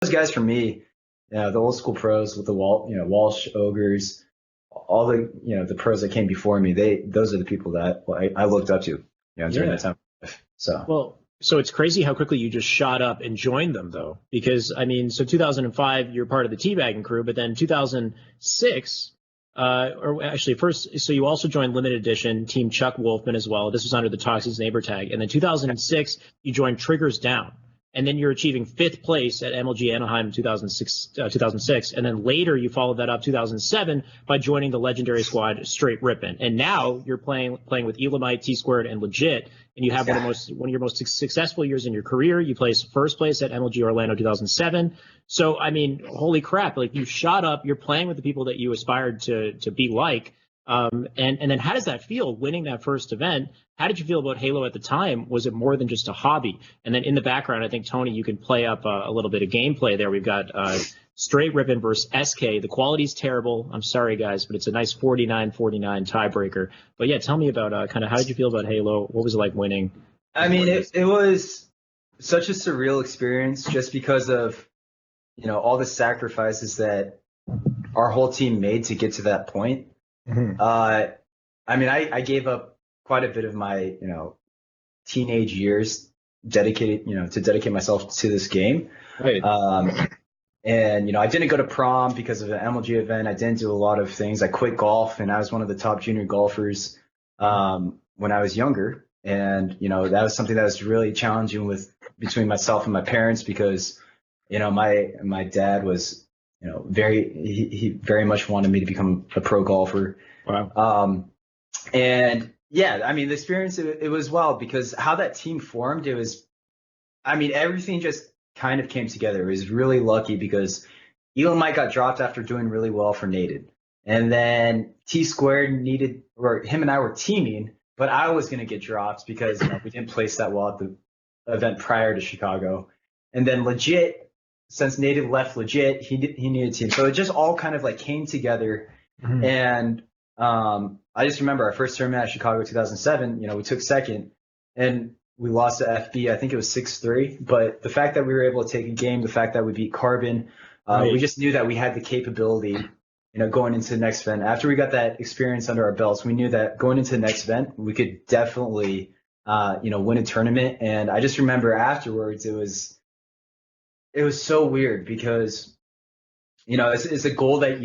those guys for me, the old school pros with the Walsh, Ogres, all the the pros that came before me. Those are the people that I looked up to during that time. So So it's crazy how quickly you just shot up and joined them, though, because I mean, so 2005 you're part of the teabagging crew, but then 2006. Or actually first, so you also joined limited edition team Chuck Wolfman as well. This was under the Toxics Neighbor tag. And then 2006, you joined Triggers Down. And then you're achieving 5th place at MLG Anaheim in 2006. And then later you followed that up 2007 by joining the legendary squad Straight Rippin'. And now you're playing with Elamite, T-Squared, and Legit. And you have one of your most successful years in your career. You placed 1st place at MLG Orlando 2007. So, I mean, holy crap, like you shot up, you're playing with the people that you aspired to be like. And then how does that feel winning that first event? How did you feel about Halo at the time? Was it more than just a hobby? And then in the background, I think, Tony, you can play up a little bit of gameplay there. We've got Straight Rippin' versus SK. The quality's terrible. I'm sorry, guys, but it's a nice 49-49 tiebreaker. But yeah, tell me about kind of how did you feel about Halo? What was it like winning? I mean, it was such a surreal experience just because of, all the sacrifices that our whole team made to get to that point. Mm-hmm. I mean, I gave up quite a bit of my, teenage years to dedicate myself to this game. Right. And, I didn't go to prom because of an MLG event. I didn't do a lot of things. I quit golf, and I was one of the top junior golfers when I was younger. And, that was something that was really challenging between myself and my parents because, my dad was, he very much wanted me to become a pro golfer. Wow. And yeah, I mean, the experience, it was wild because how that team formed, everything just kind of came together. It was really lucky because Elamite got dropped after doing really well for Nated. And then T-Squared him and I were teaming, but I was going to get dropped because we didn't place that well at the event prior to Chicago. And then Legit, since Native left Legit, he needed a team. So it just all kind of like came together. Mm-hmm. And I just remember our first tournament at Chicago 2007, we took second and we lost to FB. I think it was 6-3. But the fact that we were able to take a game, the fact that we beat Carbon, right. We just knew that we had the capability, going into the next event. After we got that experience under our belts, we knew that going into the next event, we could definitely, win a tournament. And I just remember afterwards, it was so weird because, it's a goal that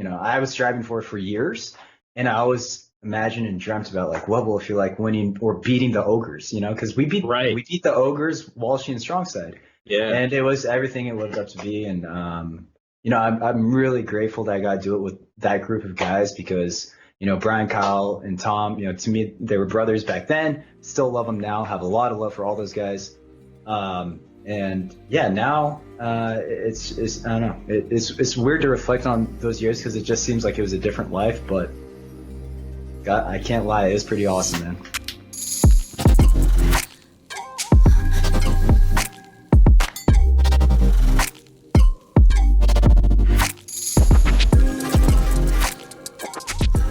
I was striving for years. And I always imagined and dreamt about like, what will it feel like winning or beating the Ogres, because we beat the Ogres, Walshy and Strongside. Yeah. And it was everything it lived up to be. And, I'm really grateful that I got to do it with that group of guys because, Brian, Kyle, and Tom, to me, they were brothers back then. Still love them now. Have a lot of love for all those guys. And yeah, now it's I don't know. It's weird to reflect on those years because it just seems like it was a different life. But God, I can't lie, it was pretty awesome, man.